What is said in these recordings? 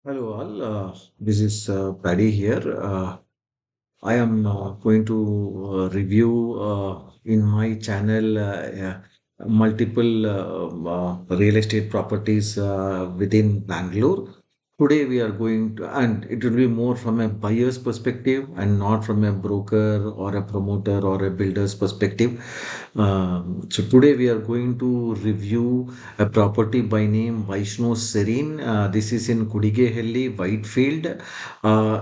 Hello all, this is Paddy here. I am going to review in my channel multiple real estate properties within Bangalore. Today we are going to, and it will be more from a buyer's perspective and not from a broker or a promoter or a builder's perspective. So today we are going to review a property by name Vaishno Serene. This is in Kudigehelli, Whitefield.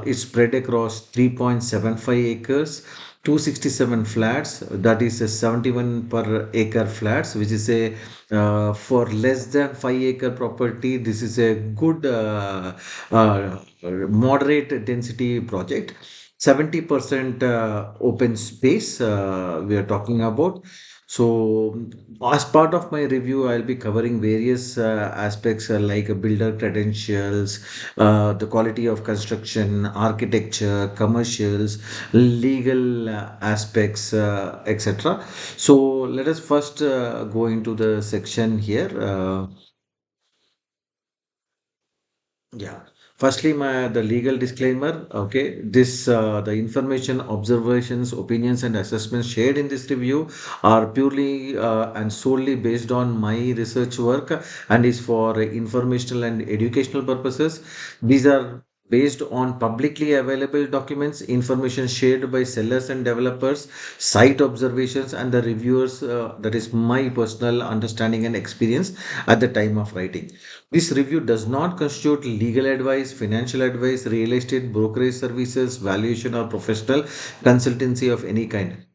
It's spread across 3.75 acres, 267 flats. That is a 71 per acre flats, which is a for less than 5 acre property. This is a good moderate density project. 70% open space we are talking about. So, as part of my review, I'll be covering various aspects like builder credentials, the quality of construction, architecture, commercials, legal aspects, etc. So, let us first go into the section here. Yeah. Firstly, my the legal disclaimer. Okay, this the information, observations, opinions, and assessments shared in this review are purely and solely based on my research work and is for informational and educational purposes. These are based on publicly available documents, information shared by sellers and developers, site observations, and the reviewers. That is my personal understanding and experience at the time of writing. This review does not constitute legal advice, financial advice, real estate brokerage services, valuation, or professional consultancy of any kind.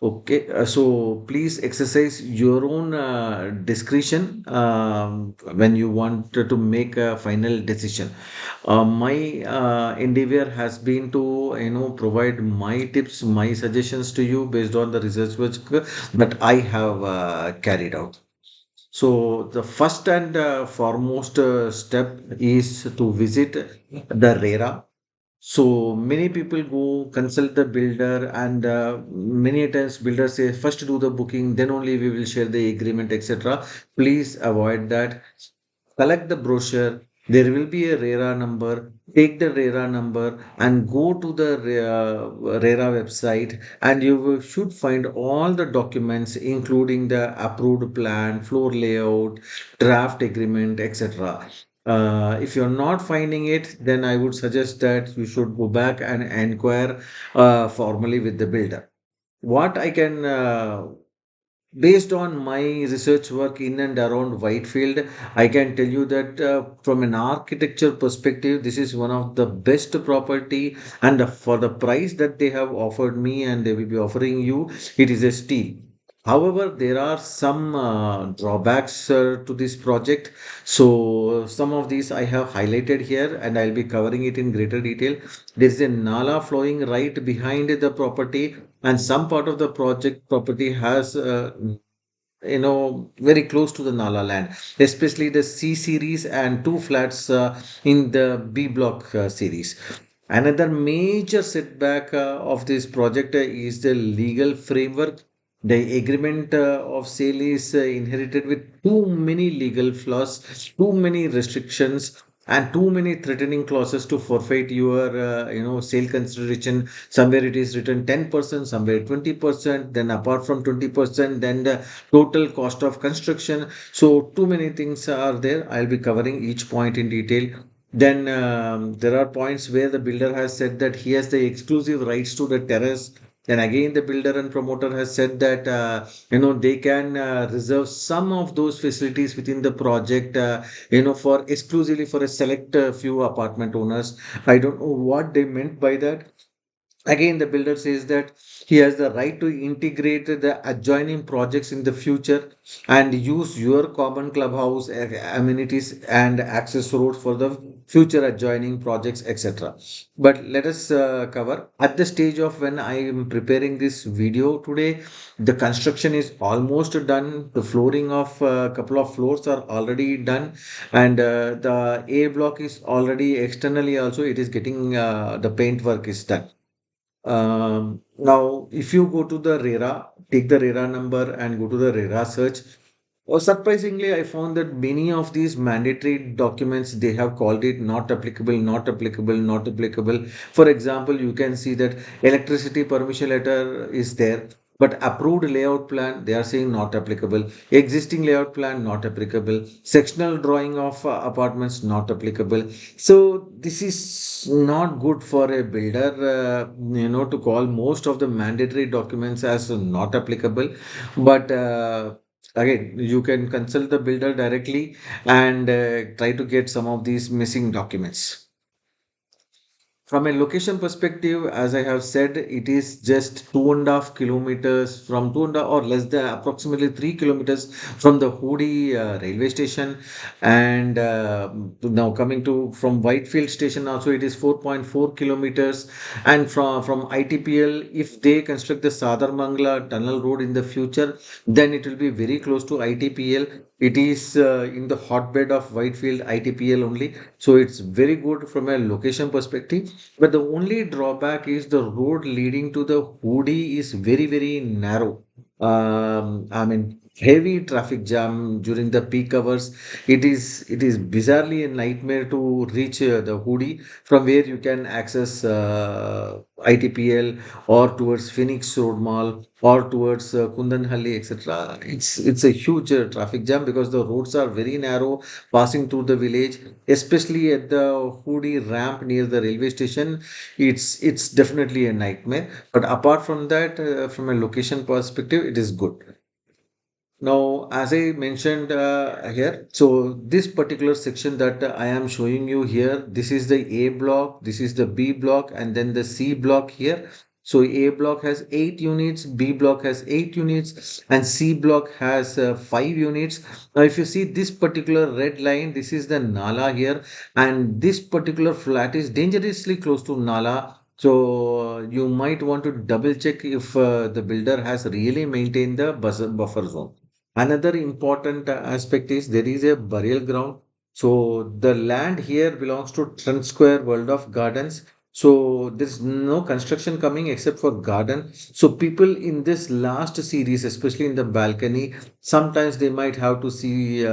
Okay, so please exercise your own discretion when you want to make a final decision. My endeavor has been to provide my tips, my suggestions to you based on the research work that I have carried out. So the first and foremost step is to visit the RERA. So many people go consult the builder, and many times builders say first do the booking, then only we will share the agreement, etc. Please avoid that. Collect the brochure. There will be a RERA number. Take the RERA number and go to the RERA website, and you should find all the documents, including the approved plan, floor layout, draft agreement, etc. If you're not finding it, then I would suggest that you should go back and inquire formally with the builder. What I can based on my research work in and around Whitefield, I can tell you that from an architecture perspective, this is one of the best property, and for the price that they have offered me and they will be offering you, it is a steal. However, there are some drawbacks to this project. So, some of these I have highlighted here and I'll be covering it in greater detail. There is a nala flowing right behind the property, and some part of the project property has very close to the Nala land, especially the C series and two flats in the B block series. Another major setback of this project is the legal framework. The agreement of sale is inherited with too many legal flaws, too many restrictions, and too many threatening clauses to forfeit your sale consideration. Somewhere it is written 10%, somewhere 20%, then apart from 20%, then the total cost of construction. So too many things are there. I'll be covering each point in detail. Then there are points where the builder has said that he has the exclusive rights to the terrace. Then again, the builder and promoter has said that they can reserve some of those facilities within the project, for exclusively for a select few apartment owners. I don't know what they meant by that. Again, the builder says that he has the right to integrate the adjoining projects in the future and use your common clubhouse amenities and access roads for the future adjoining projects, etc. But let us cover at the stage of when I am preparing this video today. The construction is almost done. The flooring of a couple of floors are already done, and the A block is already externally also. It is getting the paint work is done. Now, if you go to the RERA, take the RERA number and go to the RERA search. Or surprisingly, I found that many of these mandatory documents they have called it not applicable, not applicable, not applicable. For example, you can see that electricity permission letter is there, but approved layout plan they are saying not applicable. Existing layout plan not applicable. Sectional drawing of apartments not applicable. So this is not good for a builder, to call most of the mandatory documents as not applicable. But again, you can consult the builder directly and try to get some of these missing documents. From a location perspective, as I have said, it is just 2.5 kilometers from or less than approximately 3 kilometers from the Hudi railway station. And now coming to from Whitefield station, also it is 4.4 kilometers. And from ITPL, if they construct the Sadarmangla tunnel road in the future, then it will be very close to ITPL. It is in the hotbed of Whitefield ITPL only, so it's very good from a location perspective. But the only drawback is the road leading to the Hudi is very, very narrow. I mean, heavy traffic jam during the peak hours. It is bizarrely a nightmare to reach the Hudi from where you can access ITPL or towards Phoenix Road Mall or towards Kundanhalli, etc. It's a huge traffic jam because the roads are very narrow passing through the village, especially at the Hudi ramp near the railway station. It's definitely a nightmare. But apart from that, from a location perspective, it is good. Now, as I mentioned here, so this particular section that I am showing you here, this is the A block, this is the B block, and then the C block here. So A block has 8 units, B block has 8 units, and C block has 5 units. Now, if you see this particular red line, this is the Nala here, and this particular flat is dangerously close to Nala. So you might want to double check if the builder has really maintained the buffer zone. Another important aspect is there is a burial ground. So the land here belongs to Trent Square World of Gardens. So there's no construction coming except for garden. So people in this last series, especially in the balcony, sometimes they might have to see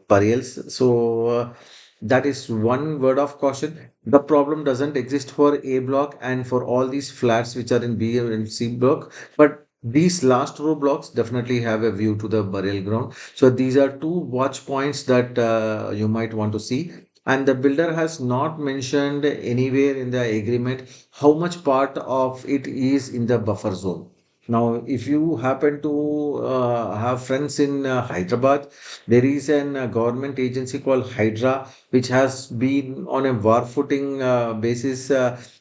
burials. So that is one word of caution. The problem doesn't exist for A block and for all these flats which are in B and C block, but these last row blocks definitely have a view to the burial ground. So these are two watch points that you might want to see. And the builder has not mentioned anywhere in the agreement how much part of it is in the buffer zone. Now, if you happen to have friends in Hyderabad, there is an government agency called Hydra, which has been on a war footing basis,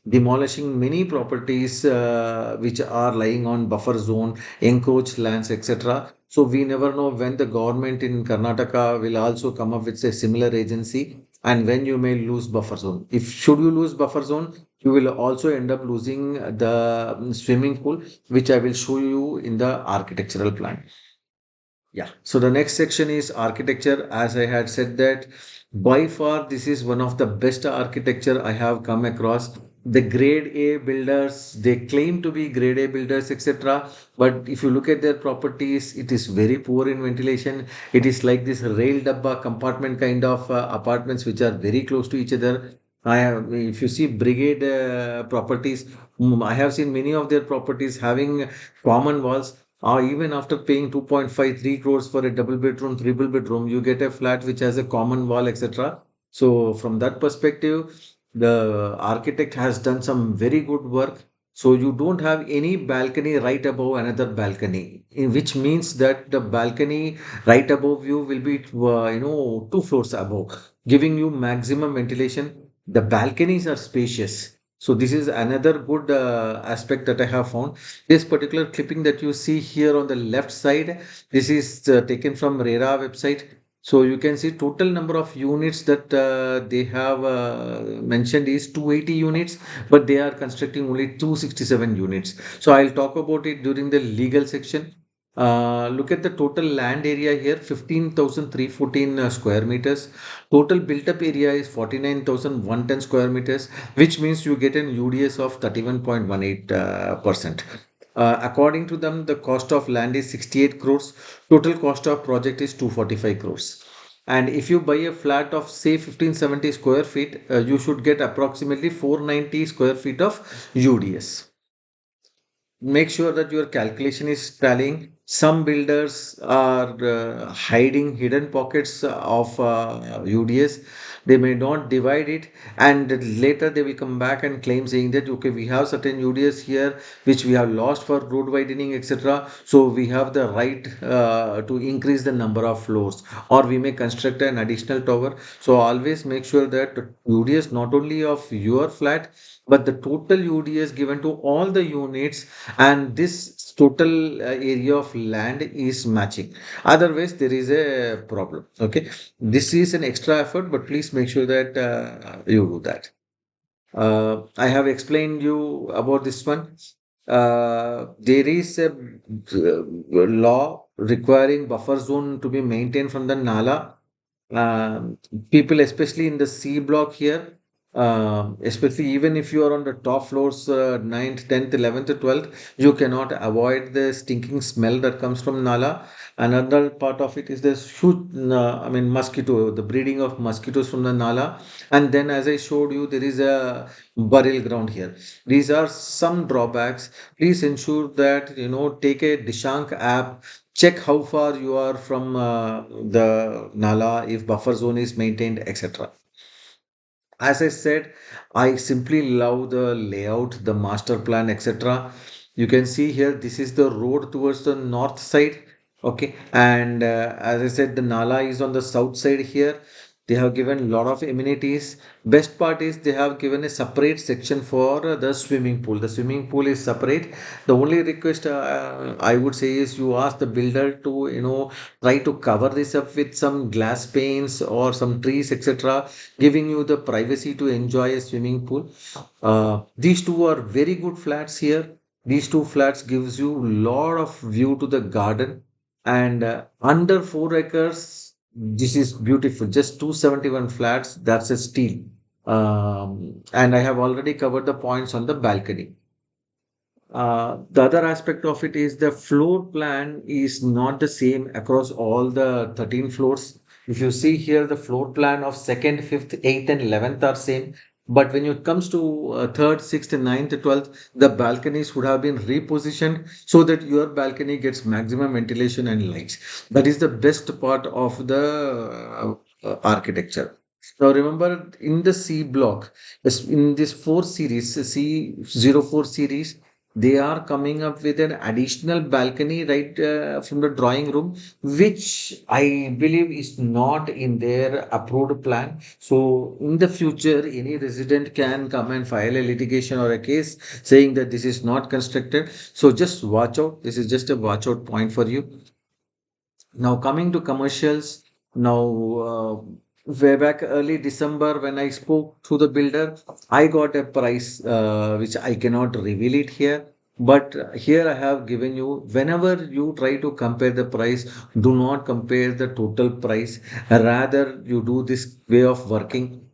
demolishing many properties which are lying on buffer zone, encroached lands, etc. So we never know when the government in Karnataka will also come up with a similar agency and when you may lose buffer zone. If should you lose buffer zone, you will also end up losing the swimming pool, which I will show you in the architectural plan. Yeah. So the next section is architecture. As I had said that by far this is one of the best architecture I have come across. The grade A builders, they claim to be grade A builders, etc. But if you look at their properties, it is very poor in ventilation. It is like this rail dabba compartment kind of apartments which are very close to each other. If you see brigade properties, I have seen many of their properties having common walls, or even after paying 2.53 crores for a double bedroom, triple bedroom, you get a flat which has a common wall, etc. So from that perspective, the architect has done some very good work. So you don't have any balcony right above another balcony, in which means that the balcony right above you will be, 2 floors above, giving you maximum ventilation. The balconies are spacious. So this is another good aspect that I have found. This particular clipping that you see here on the left side, this is taken from RERA website. So you can see total number of units that they have mentioned is 280 units, but they are constructing only 267 units. So I'll talk about it during the legal section. Look at the total land area here, 15,314 square meters. Total built up area is 49,110 square meters, which means you get an UDS of 31.18%. According to them, the cost of land is 68 crores. Total cost of project is 245 crores. And if you buy a flat of say 1570 square feet, you should get approximately 490 square feet of UDS. Make sure that your calculation is tallying. Some builders are hiding hidden pockets of UDS. They may not divide it, and later they will come back and claim saying that okay, we have certain UDS here which we have lost for road widening, etc. So we have the right to increase the number of floors, or we may construct an additional tower. So always make sure that UDS not only of your flat but the total UDS given to all the units and this total area of land is matching. Otherwise there is a problem. Okay, this is an extra effort, but please make sure that you do that. I have explained you about this one. There is a law requiring buffer zone to be maintained from the Nala. Um, People, especially in the C block here, especially even if you are on the top floors, 9th, 10th, 11th, 12th, you cannot avoid the stinking smell that comes from Nala. Another part of it is the huge, mosquito, the breeding of mosquitoes from the Nala. And then, as I showed you, there is a burial ground here. These are some drawbacks. Please ensure that, take a Dishank app, check how far you are from the Nala, if buffer zone is maintained, etc. As I said, I simply love the layout, the master plan, etc. You can see here, this is the road towards the north side. Okay. And as I said, the Nala is on the south side here. They have given a lot of amenities. Best part is they have given a separate section for the swimming pool. The swimming pool is separate. The only request I would say is you ask the builder to, try to cover this up with some glass panes or some trees, etc., giving you the privacy to enjoy a swimming pool. These two are very good flats here. These two flats gives you lot of view to the garden, and under 4 acres, this is beautiful. Just 271 flats. That's a steal. And I have already covered the points on the balcony. The other aspect of it is the floor plan is not the same across all the 13 floors. If you see here, the floor plan of second, fifth, eighth, and 11th are same. But when it comes to third, sixth, ninth, 12th, the balconies would have been repositioned so that your balcony gets maximum ventilation and lights. That is the best part of the architecture. Now remember, in the C block, in this 4 series, C04 series, they are coming up with an additional balcony right from the drawing room, which I believe is not in their approved plan. So in the future, any resident can come and file a litigation or a case saying that this is not constructed. So just watch out. This is just a watch out point for you. Now coming to commercials, now way back early December when I spoke to the builder, I got a price which I cannot reveal it here. But here I have given you, whenever you try to compare the price, do not compare the total price. Rather, you do this way of working.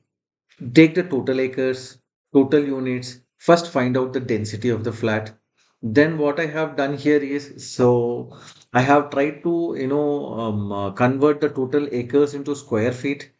Take the total acres, total units. First, find out the density of the flat. Then, what I have done here is so I have tried to convert the total acres into square feet.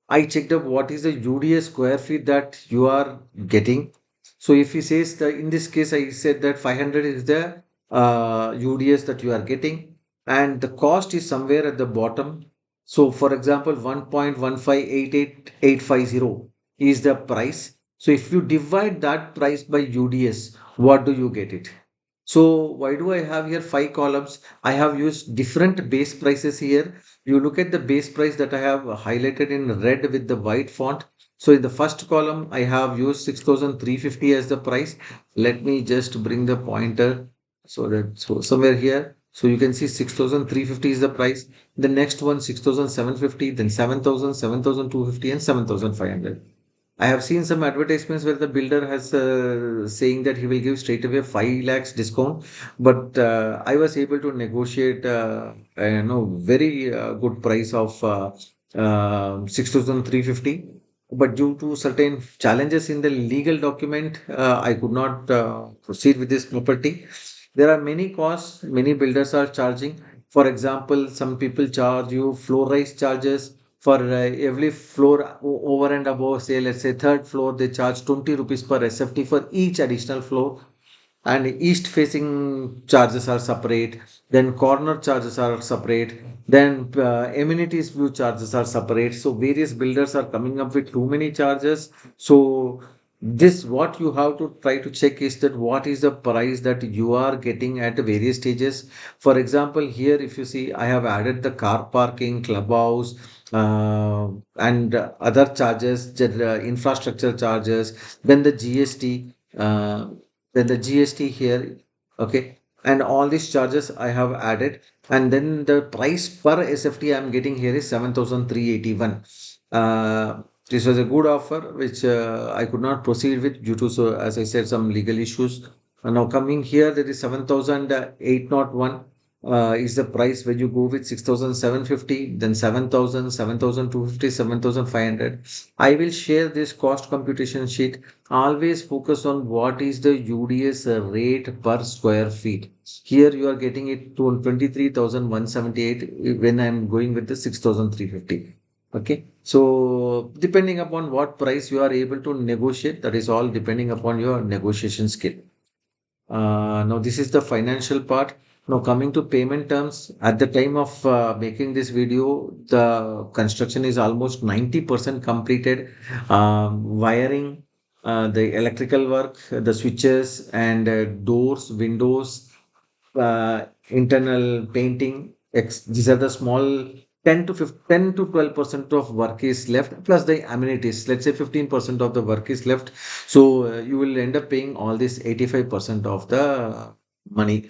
I checked up what is the UDS square feet that you are getting. So if he says that in this case, I said that 500 is the UDS that you are getting, and the cost is somewhere at the bottom. So for example, 1.1588850 is the price. So if you divide that price by UDS, what do you get it? So why do I have here 5 columns? I have used different base prices here. You look at the base price that I have highlighted in red with the white font. So in the first column, I have used 6,350 as the price. Let me just bring the pointer so somewhere here. So you can see 6,350 is the price. The next one 6,750, then 7,000, 7,250, and 7,500. I have seen some advertisements where the builder has saying that he will give straight away 5 lakhs discount, but I was able to negotiate, very good price of 6,350. But due to certain challenges in the legal document, I could not proceed with this property. There are many costs, many builders are charging. For example, some people charge you floor rise charges for every floor over and above, say, let's say third floor, they charge 20 rupees per SFT for each additional floor, and east facing charges are separate, then corner charges are separate, then amenities view charges are separate. So various builders are coming up with too many charges. So this, what you have to try to check is that what is the price that you are getting at various stages. For example, here if you see, I have added the car parking, clubhouse, and other charges, infrastructure charges, then the GST, then the GST here, okay, and all these charges I have added, and then the price per SFT I'm getting here is 7,381. This was a good offer, which I could not proceed with due to, so as I said, some legal issues. Now coming here, there is 7,801 is the price when you go with 6,750, then 7,000, 7,250, 7,500. I will share this cost computation sheet. Always focus on what is the UDS rate per square feet. Here you are getting it to 23,178 when I'm going with the 6,350. Okay. So depending upon what price you are able to negotiate, that is all depending upon your negotiation skill. Now, this is the financial part. Now, coming to payment terms, at the time of making this video, the construction is almost 90% completed. Wiring, the electrical work, the switches and doors, windows, internal painting. These are the small 10 to 15, 10 to 12% of work is left, plus the amenities. Let's say 15% of the work is left. So you will end up paying all this 85% of the money.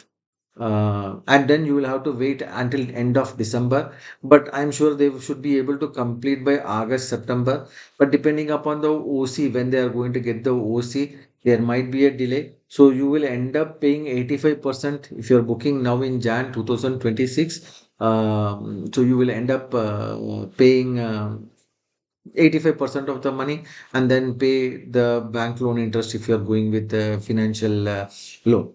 And then you will have to wait until end of December. But I'm sure they should be able to complete by August, September. But depending upon the OC, when they are going to get the OC, there might be a delay. So you will end up paying 85% if you're booking now in Jan 2026. So you will end up paying 85% of the money, and then pay the bank loan interest if you're going with the financial loan.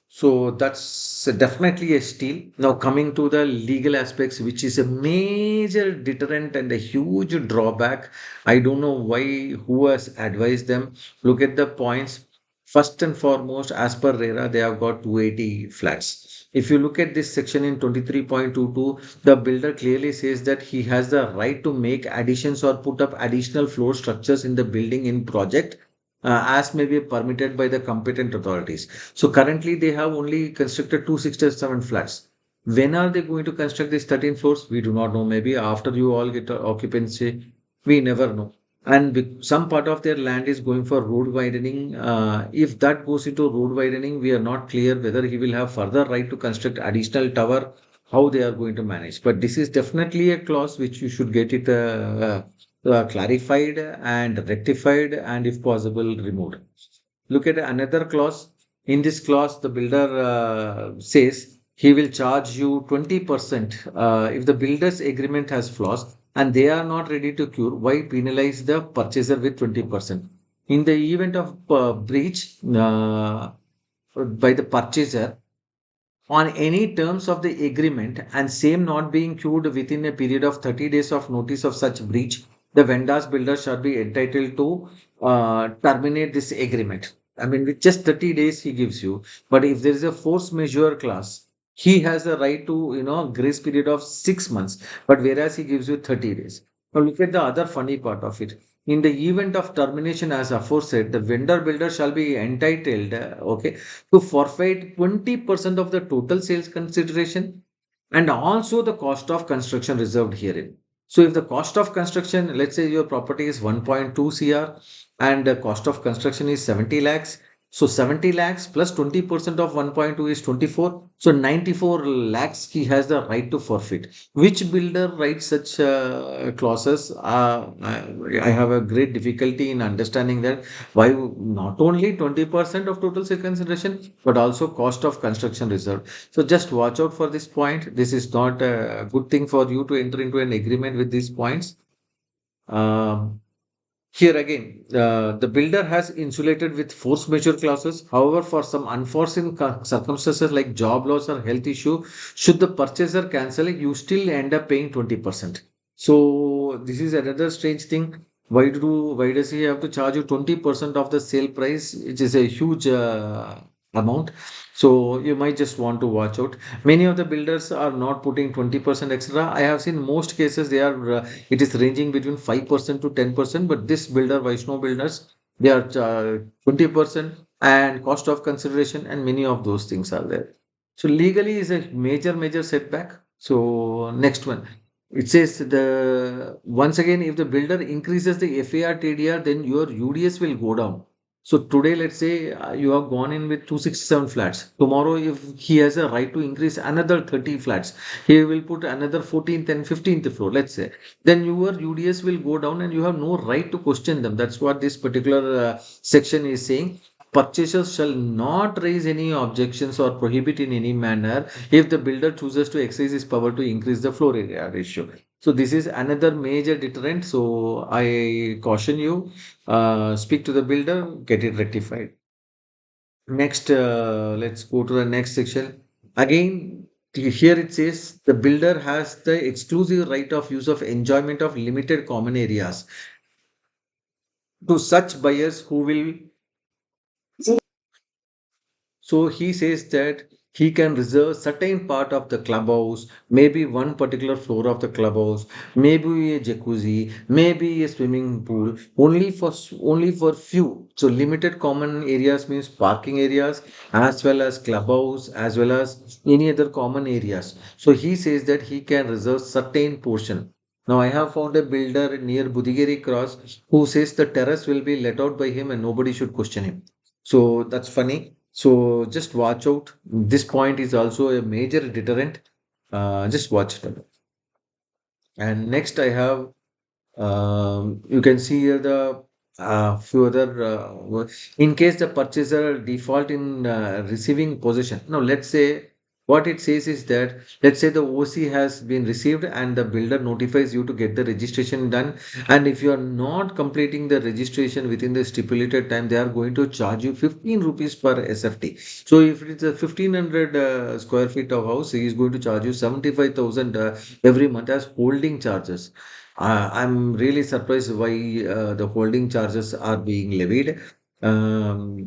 So that's definitely a steal. Now, coming to the legal aspects, which is a major deterrent and a huge drawback. I don't know why, who has advised them. Look at the points. First and foremost, as per RERA, they have got 280 flats. If you look at this section in 23.22, the builder clearly says that he has the right to make additions or put up additional floor structures in the building in project as may be permitted by the competent authorities. So currently they have only constructed 267 flats. When are they going to construct these 13 floors? We do not know. Maybe after you all get occupancy, we never know. And some part of their land is going for road widening. If that goes into road widening, we are not clear whether he will have further right to construct additional tower, how they are going to manage. But this is definitely a clause which you should get it clarified and rectified, and if possible removed. Look at another clause. In this clause, the builder says he will charge you 20% if the builder's agreement has flaws and they are not ready to cure. Why penalize the purchaser with 20%? In the event of breach by the purchaser on any terms of the agreement and same not being cured within a period of 30 days of notice of such breach, the vendor's builder shall be entitled to terminate this agreement. I mean, with just 30 days he gives you, but if there is a force majeure clause, he has a right to, grace period of 6 months, but whereas he gives you 30 days. Now look at the other funny part of it. In the event of termination, as aforesaid, the vendor builder shall be entitled, okay, to forfeit 20% of the total sales consideration and also the cost of construction reserved herein. So if the cost of construction, let's say your property is 1.2 CR and the cost of construction is 70 lakhs. So 70 lakhs plus 20% of 1.2 is 24. So 94 lakhs he has the right to forfeit. Which builder writes such clauses? I have a great difficulty in understanding that why not only 20% of total sale consideration, but also cost of construction reserve. So just watch out for this point. This is not a good thing for you to enter into an agreement with these points. Um, Here again, the builder has insulated with force majeure clauses. However, for some unforeseen circumstances like job loss or health issue, should the purchaser cancel it, you still end up paying 20%. So this is another strange thing. Why does he have to charge you 20% of the sale price, which is a huge amount? So you might just want to watch out. Many of the builders are not putting 20% extra. I have seen most cases they are it is ranging between 5% to 10%, but this builder, Vaishno builders, they are 20% and cost of consideration, and many of those things are there. So legally is a major setback. So next one, it says the once again, if the builder increases the FAR TDR, then your UDS will go down. So today, let's say you have gone in with 267 flats. Tomorrow, if he has a right to increase another 30 flats, he will put another 14th and 15th floor, let's say, then your UDS will go down and you have no right to question them. That's what this particular section is saying. Purchasers shall not raise any objections or prohibit in any manner if the builder chooses to exercise his power to increase the floor area ratio. So this is another major deterrent. So I caution you, speak to the builder, get it rectified. Next, let's go to the next section. Again, here it says the builder has the exclusive right of use of enjoyment of limited common areas to such buyers who will. So he says that he can reserve certain part of the clubhouse, maybe one particular floor of the clubhouse, maybe a jacuzzi, maybe a swimming pool, only for few. So limited common areas means parking areas as well as clubhouse as well as any other common areas. So he says that he can reserve certain portion. Now I have found a builder near Budigeri Cross who says the terrace will be let out by him and nobody should question him. So that's funny. So just watch out. This point is also a major deterrent. Just watch it. And next, I have you can see here the few other in case the purchaser default in receiving possession. Now, let's say what it says is that let's say the OC has been received and the builder notifies you to get the registration done. And if you are not completing the registration within the stipulated time, they are going to charge you 15 rupees per SFT. So if it is a 1500 square feet of house, he is going to charge you 75,000 every month as holding charges. I'm really surprised why the holding charges are being levied.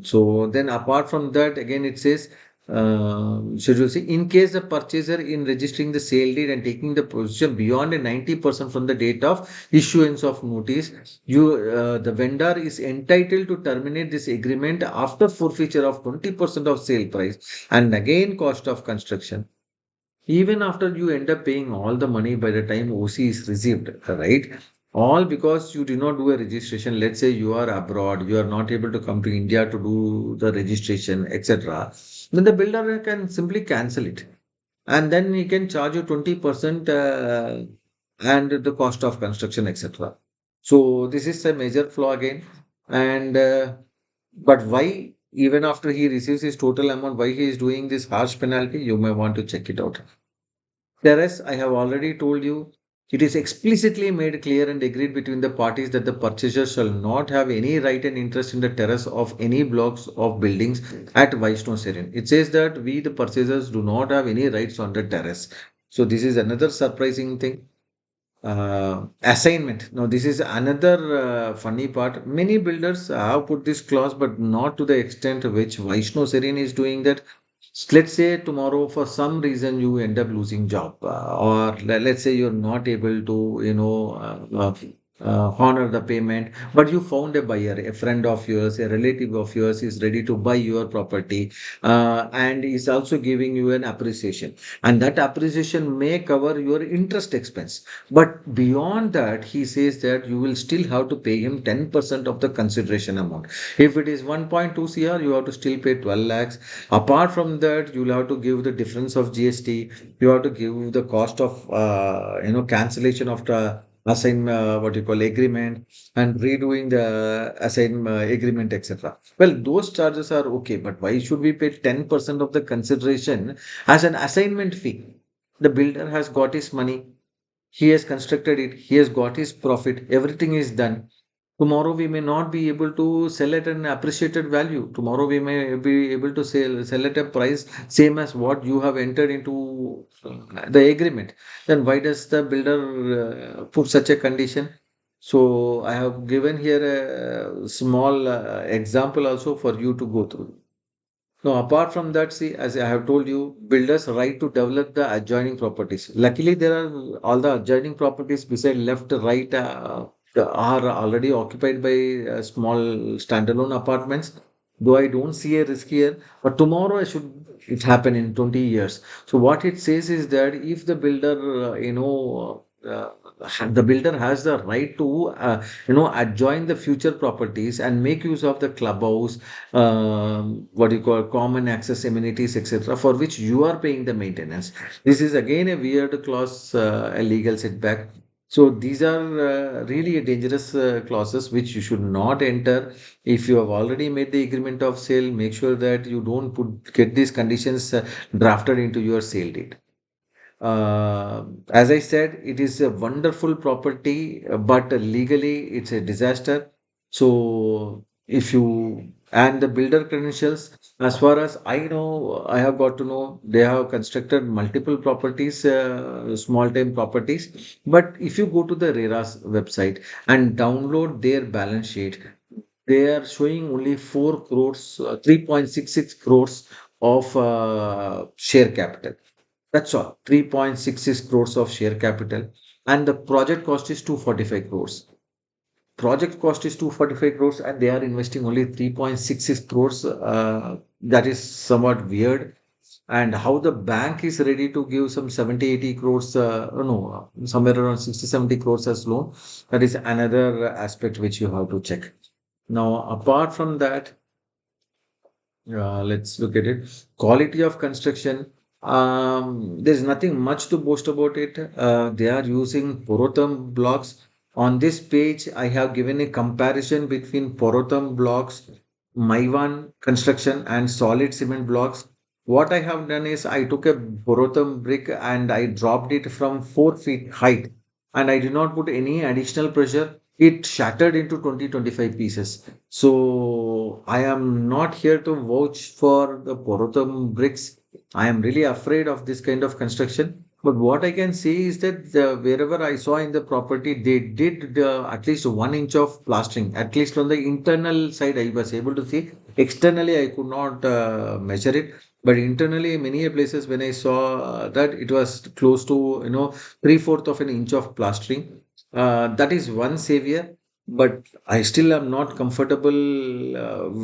So then apart from that, again it says, Schedule C, in case the purchaser in registering the sale deed and taking the possession beyond a 90% from the date of issuance of notice, the vendor is entitled to terminate this agreement after forfeiture of 20% of sale price and again cost of construction even after you end up paying all the money by the time OC is received, right? All because you did not do a registration. Let's say you are abroad, you are not able to come to India to do the registration, etc. Then the builder can simply cancel it and then he can charge you 20% and the cost of construction, etc. So this is a major flaw again. And but why, even after he receives his total amount, why he is doing this harsh penalty? You may want to check it out. Terrace, I have already told you, it is explicitly made clear and agreed between the parties that the purchaser shall not have any right and interest in the terrace of any blocks of buildings at Vaishno Serene. It says that we, the purchasers, do not have any rights on the terrace. So this is another surprising thing. Assignment. Now, this is another funny part. Many builders have put this clause, but not to the extent which Vaishno Serene is doing that. Let's say tomorrow, for some reason, you end up losing job, or let's say you're not able to, honor the payment, but you found a buyer, a friend of yours, a relative of yours is ready to buy your property, and is also giving you an appreciation, and that appreciation may cover your interest expense. But beyond that, he says that you will still have to pay him 10% of the consideration amount. If it is 1.2 CR, you have to still pay 12 lakhs. Apart from that, you'll have to give the difference of GST. You have to give the cost of cancellation of the assign what you call agreement and redoing the assign agreement, etc. Well, those charges are okay, but why should we pay 10% of the consideration as an assignment fee? The builder has got his money, he has constructed it, he has got his profit, everything is done. Tomorrow we may not be able to sell at an appreciated value. Tomorrow we may be able to sell at a price same as what you have entered into the agreement. Then why does the builder put such a condition? So I have given here a small example also for you to go through. Now, apart from that, see, as I have told you, builders' right to develop the adjoining properties. Luckily, there are all the adjoining properties beside left, right, are already occupied by small standalone apartments. Though I don't see a risk here, but tomorrow I should it happen in 20 years. So what it says is that if the builder, the builder has the right to, adjoin the future properties and make use of the clubhouse, what you call common access amenities, etc., for which you are paying the maintenance. This is again a weird clause, a legal setback. So these are really dangerous clauses which you should not enter. If you have already made the agreement of sale, make sure that you don't get these conditions drafted into your sale deed. As I said, it is a wonderful property, but legally it's a disaster. So, if you and the builder credentials, as far as I know, I have got to know they have constructed multiple properties, small time properties. But if you go to the RERA's website and download their balance sheet, they are showing only 4 crores, 3.66 crores of share capital. That's all. 3.66 crores of share capital. And the project cost is 245 crores. Project cost is 245 crores and they are investing only 3.66 crores. That is somewhat weird. And how the bank is ready to give some 70, 80 crores, no, somewhere around 60, 70 crores as loan. That is another aspect which you have to check. Now, apart from that, let's look at it. Quality of construction. There's nothing much to boast about it. They are using Porotham blocks. On this page, I have given a comparison between Porotham blocks, Maivan construction, and solid cement blocks. What I have done is I took a Porotham brick and I dropped it from 4 feet height, and I did not put any additional pressure. It shattered into 20-25 pieces. So I am not here to vouch for the Porotham bricks. I am really afraid of this kind of construction. But what I can say is that wherever I saw in the property, they did at least 1 inch of plastering. At least on the internal side, I was able to see. Externally, I could not measure it. But internally, many places when I saw that it was close to 3/4 of an inch of plastering. That is one savior, but I still am not comfortable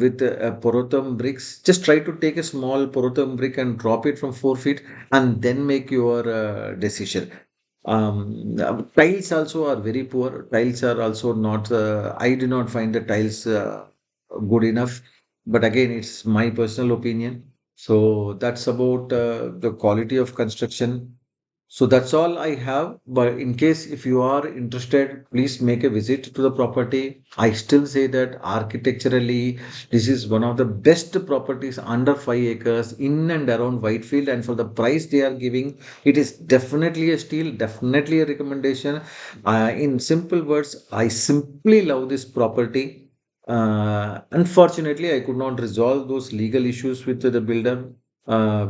with Porotham bricks. Just try to take a small Porotham brick and drop it from 4 feet and then make your decision. Tiles also are very poor. Tiles are also not, I do not find the tiles good enough. But again, it's my personal opinion. So that's about the quality of construction. So that's all I have. But in case if you are interested, please make a visit to the property. I still say that architecturally, this is one of the best properties under 5 acres in and around Whitefield. And for the price they are giving, it is definitely a steal, definitely a recommendation. In simple words, I simply love this property. Unfortunately, I could not resolve those legal issues with the builder.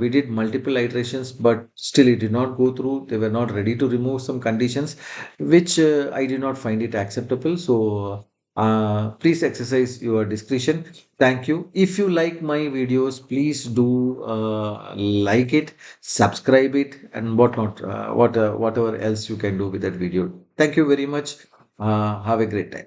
We did multiple iterations, but still it did not go through. They were not ready to remove some conditions, which I did not find it acceptable. So please exercise your discretion. Thank you. If you like my videos, please do like it, subscribe it, and whatnot, whatever else you can do with that video. Thank you very much. Have a great time.